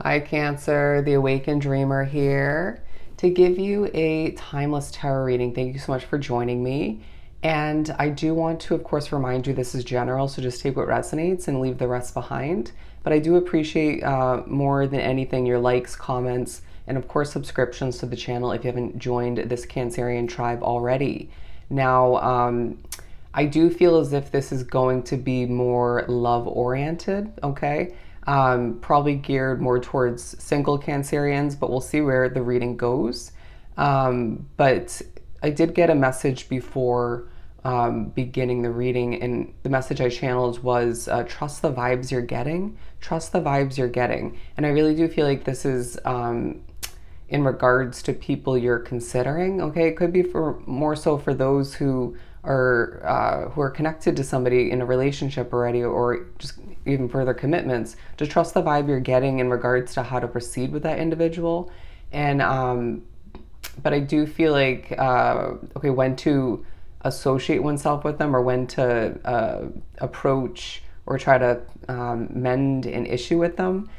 Hi, Cancer, the Awakened Dreamer here to give you a timeless tarot reading. Thank you so much for joining me. And I do want to, of course, remind you this is general, so just take what resonates and leave the rest behind. But I do appreciate more than anything your likes, comments, and of course, subscriptions to the channel if you haven't joined this Cancerian tribe already. Now, I do feel as if this is going to be more love oriented, okay? Probably geared more towards single Cancerians, but we'll see where the reading goes. But I did get a message before beginning the reading, and the message I channeled was trust the vibes you're getting. Trust the vibes you're getting. And I really do feel like this is in regards to people you're considering. Okay, it could be for more so for those who are connected to somebody in a relationship already, or just even further commitments. To trust the vibe you're getting in regards to how to proceed with that individual. And but I do feel like okay, when to associate oneself with them, or when to approach or try to mend an issue with them.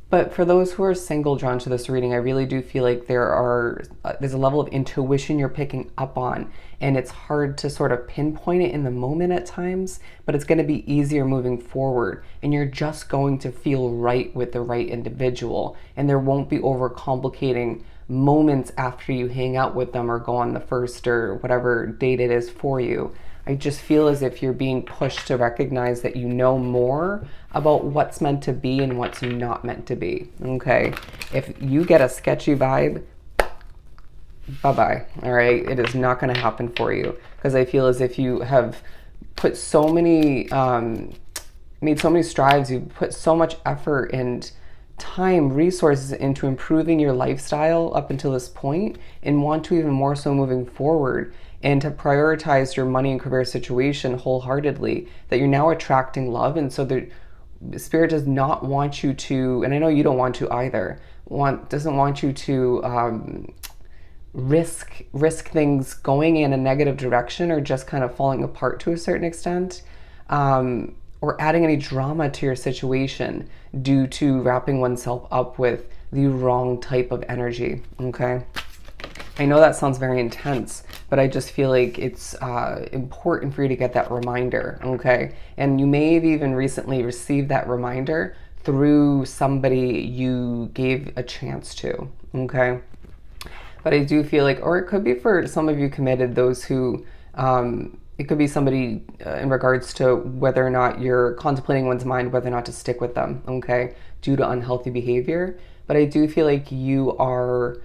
But for those who are single drawn to this reading, I really do feel like there's a level of intuition you're picking up on, and it's hard to sort of pinpoint it in the moment at times, but it's going to be easier moving forward, and you're just going to feel right with the right individual, and there won't be overcomplicating moments after you hang out with them or go on the first or whatever date it is for you. I just feel as if you're being pushed to recognize that you know more about what's meant to be and what's not meant to be. Okay? If you get a sketchy vibe, bye-bye. All right? It is not going to happen for you, because I feel as if you have put so many, made so many strides, you've put so much effort and time, resources into improving your lifestyle up until this point, and want to even more so moving forward, and to prioritize your money and career situation wholeheartedly, that you're now attracting love. And so the spirit does not want you to, and I know you don't want to either, doesn't want you to risk things going in a negative direction, or just kind of falling apart to a certain extent, or adding any drama to your situation due to wrapping oneself up with the wrong type of energy. Okay, I know that sounds very intense, but I just feel like it's important for you to get that reminder. Okay, and you may have even recently received that reminder through somebody you gave a chance to. Okay, but I do feel like, or it could be for some of you committed, those who it could be somebody in regards to whether or not you're contemplating one's mind whether or not to stick with them, okay, due to unhealthy behavior. But I do feel like you are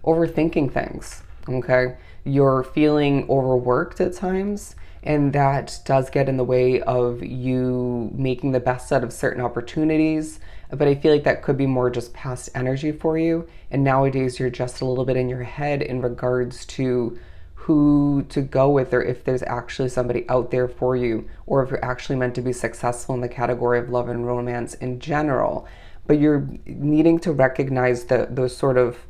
overthinking things, okay? You're feeling overworked at times, and that does get in the way of you making the best out of certain opportunities. But I feel like that could be more just past energy for you, and nowadays you're just a little bit in your head in regards to who to go with, or if there's actually somebody out there for you, or if you're actually meant to be successful in the category of love and romance in general. But you're needing to recognize those sort of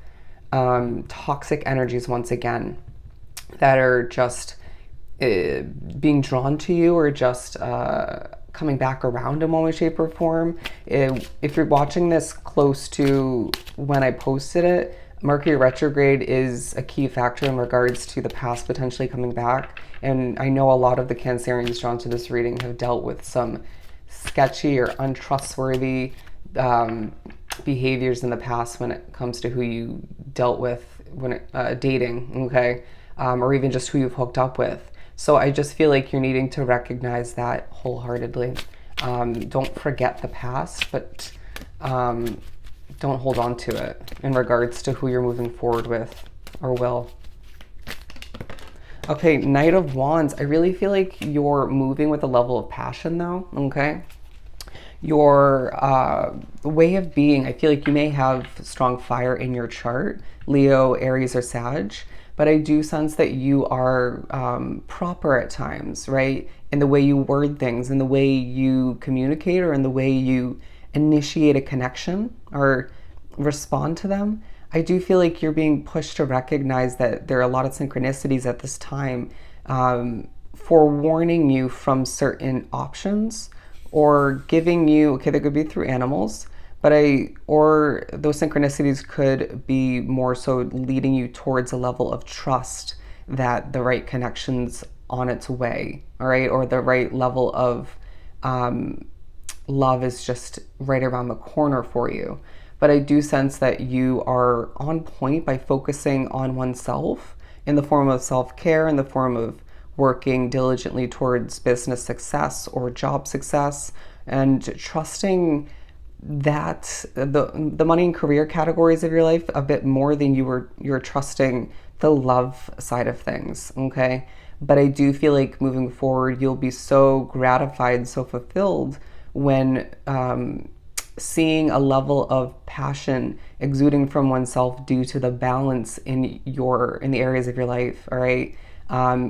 toxic energies once again, that are just being drawn to you, or just coming back around in one way, shape, or form. If you're watching this close to when I posted it, Mercury retrograde is a key factor in regards to the past potentially coming back. And I know a lot of the Cancerians drawn to this reading have dealt with some sketchy or untrustworthy behaviors in the past when it comes to who you dealt with when dating, okay, or even just who you've hooked up with. So I just feel like you're needing to recognize that wholeheartedly. Don't forget the past, but don't hold on to it in regards to who you're moving forward with, or will. Okay, Knight of Wands. I really feel like you're moving with a level of passion though, okay? Your way of being, I feel like you may have strong fire in your chart, Leo, Aries, or Sag, but I do sense that you are proper at times, right? In the way you word things, in the way you communicate, or in the way you initiate a connection or respond to them. I do feel like you're being pushed to recognize that there are a lot of synchronicities at this time, forewarning you from certain options, or giving you, okay, they could be through animals, but or those synchronicities could be more so leading you towards a level of trust that the right connection's on its way, all right, or the right level of um, love is just right around the corner for you. But I do sense that you are on point by focusing on oneself in the form of self care, in the form of working diligently towards business success or job success, and trusting that the money and career categories of your life a bit more than you're trusting the love side of things. Okay, but I do feel like moving forward you'll be so gratified, so fulfilled when seeing a level of passion exuding from oneself due to the balance in the areas of your life. All right,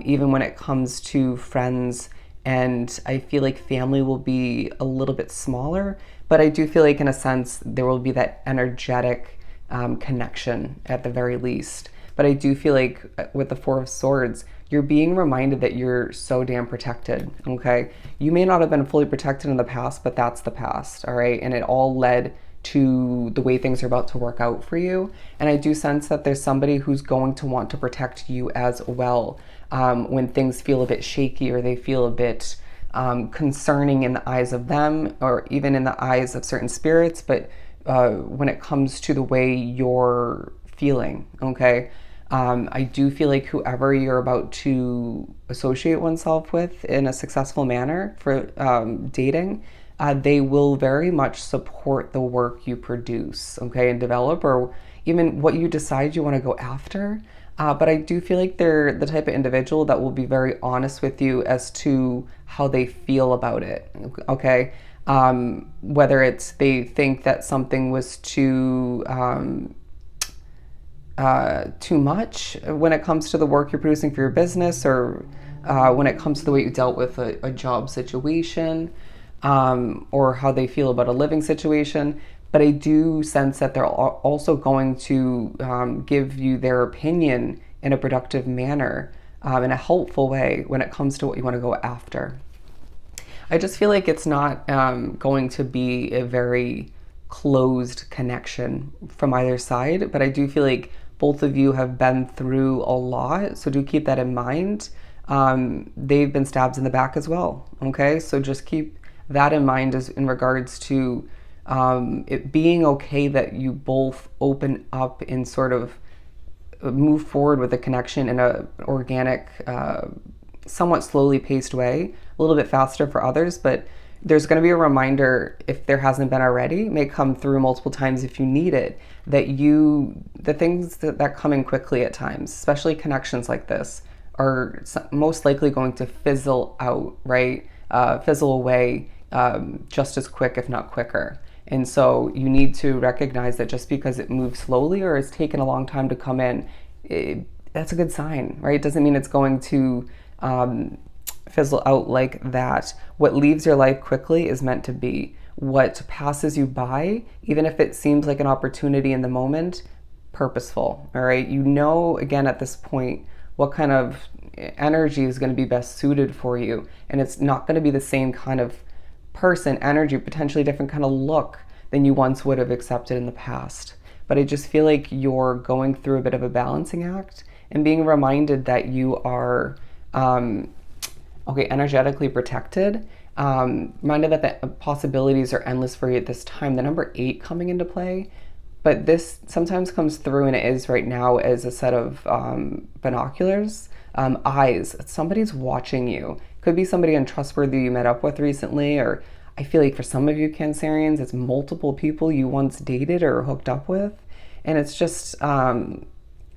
even when it comes to friends, and I feel like family will be a little bit smaller, but I do feel like in a sense there will be that energetic connection at the very least. But I do feel like with the Four of Swords, you're being reminded that you're so damn protected, okay? You may not have been fully protected in the past, but that's the past, all right? And it all led to the way things are about to work out for you. And I do sense that there's somebody who's going to want to protect you as well when things feel a bit shaky or they feel a bit concerning in the eyes of them or even in the eyes of certain spirits. But when it comes to the way you're feeling, okay? I do feel like whoever you're about to associate oneself with in a successful manner for dating, they will very much support the work you produce, okay, and develop, or even what you decide you want to go after. But I do feel like they're the type of individual that will be very honest with you as to how they feel about it, okay? Whether it's they think that something was too much when it comes to the work you're producing for your business, or when it comes to the way you dealt with a job situation, or how they feel about a living situation. But I do sense that they're also going to give you their opinion in a productive manner, in a helpful way when it comes to what you want to go after. I just feel like it's not going to be a very closed connection from either side, but I do feel like both of you have been through a lot, so do keep that in mind. They've been stabbed in the back as well, okay? So just keep that in mind as in regards to it being okay that you both open up and sort of move forward with a connection in a organic, somewhat slowly paced way, a little bit faster for others, but there's going to be a reminder, if there hasn't been already, may come through multiple times if you need it, that the things that come in quickly at times, especially connections like this, are most likely going to fizzle out, right? Fizzle away just as quick, if not quicker. And so you need to recognize that just because it moves slowly or it's taken a long time to come in, that's a good sign, right? It doesn't mean it's going to fizzle out like that. What leaves your life quickly is meant to be. What passes you by, even if it seems like an opportunity in the moment, purposeful, all right? You know, again, at this point, what kind of energy is going to be best suited for you. And it's not going to be the same kind of person, energy, potentially different kind of look than you once would have accepted in the past. But I just feel like you're going through a bit of a balancing act and being reminded that you are energetically protected. Reminded that the possibilities are endless for you at this time. The number 8 coming into play, but this sometimes comes through, and it is right now, as a set of binoculars, eyes. Somebody's watching you. Could be somebody untrustworthy you met up with recently, or I feel like for some of you Cancerians, it's multiple people you once dated or hooked up with, and it's just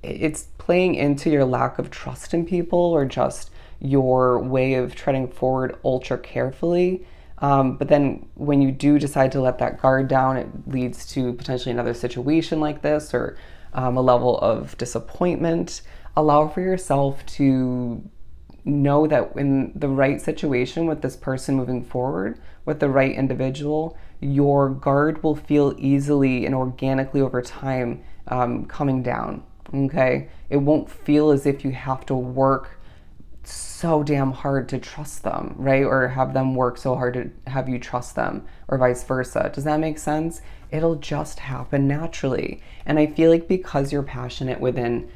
it's playing into your lack of trust in people, or just your way of treading forward ultra carefully. But then when you do decide to let that guard down, it leads to potentially another situation like this, or a level of disappointment. Allow for yourself to know that in the right situation with this person moving forward, with the right individual, your guard will feel easily and organically over time coming down, okay? It won't feel as if you have to work so damn hard to trust them, right? Or have them work so hard to have you trust them, or vice versa. Does that make sense? It'll just happen naturally. And I feel like because you're passionate within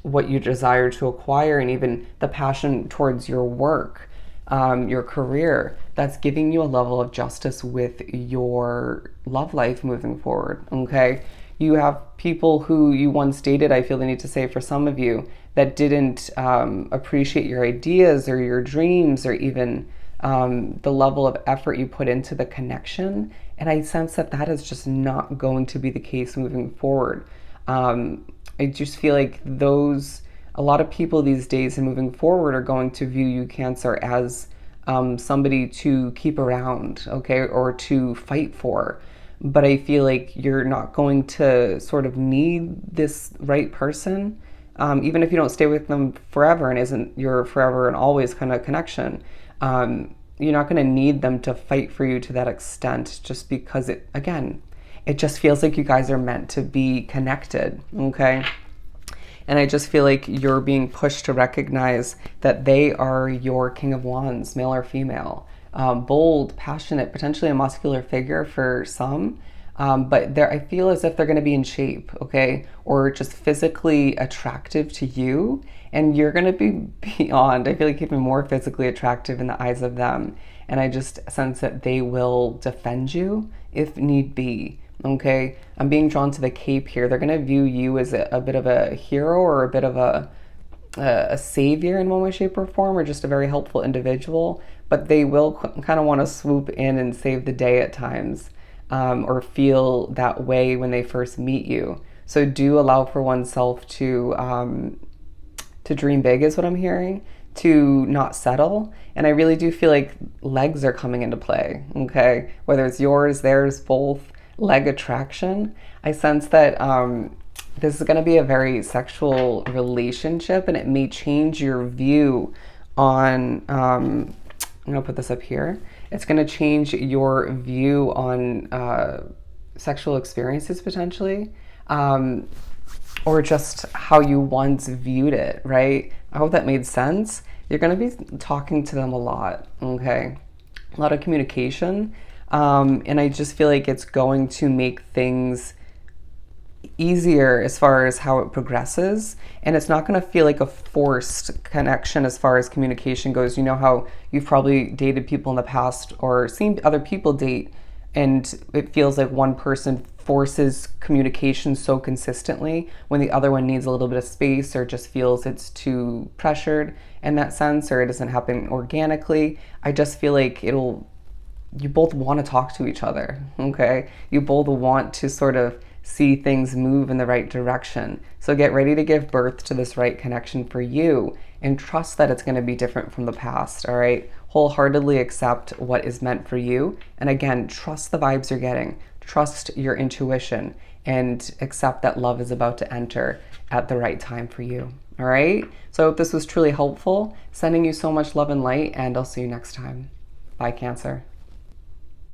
what you desire to acquire, and even the passion towards your work, your career, that's giving you a level of justice with your love life moving forward. Okay. You have people who you once dated, I feel the need to say for some of you, that didn't appreciate your ideas or your dreams, or even the level of effort you put into the connection. And I sense that that is just not going to be the case moving forward. I just feel like a lot of people these days and moving forward are going to view you, Cancer, as somebody to keep around, okay, or to fight for. But I feel like you're not going to sort of need this right person, even if you don't stay with them forever and isn't your forever and always kind of connection. You're not going to need them to fight for you to that extent, just because it just feels like you guys are meant to be connected, okay? And I just feel like you're being pushed to recognize that they are your King of Wands, male or female. Bold, passionate, potentially a muscular figure for some. But I feel as if they're going to be in shape, okay? Or just physically attractive to you. And you're going to be beyond, I feel like even more physically attractive in the eyes of them. And I just sense that they will defend you if need be. Okay, I'm being drawn to the cape here. They're going to view you as a bit of a hero, or a bit of a savior in one way, shape, or form, or just a very helpful individual. But they will kind of want to swoop in and save the day at times, or feel that way when they first meet you. So do allow for oneself to dream big, is what I'm hearing. To not settle. And I really do feel like legs are coming into play. Okay, whether it's yours, theirs, both. Leg attraction. I sense that this is going to be a very sexual relationship, and it may change your view on I'm going to put this up here. It's going to change your view on sexual experiences potentially, or just how you once viewed it, right? I hope that made sense. You're going to be talking to them a lot, okay? A lot of communication. And I just feel like it's going to make things easier as far as how it progresses. And it's not going to feel like a forced connection as far as communication goes. You know how you've probably dated people in the past or seen other people date, and it feels like one person forces communication so consistently when the other one needs a little bit of space, or just feels it's too pressured in that sense, or it doesn't happen organically. I just feel like you both want to talk to each other, okay? You both want to sort of see things move in the right direction. So get ready to give birth to this right connection for you, and trust that it's going to be different from the past, all right? Wholeheartedly accept what is meant for you. And again, trust the vibes you're getting. Trust your intuition, and accept that love is about to enter at the right time for you, all right? So I hope this was truly helpful. Sending you so much love and light, and I'll see you next time. Bye, Cancer.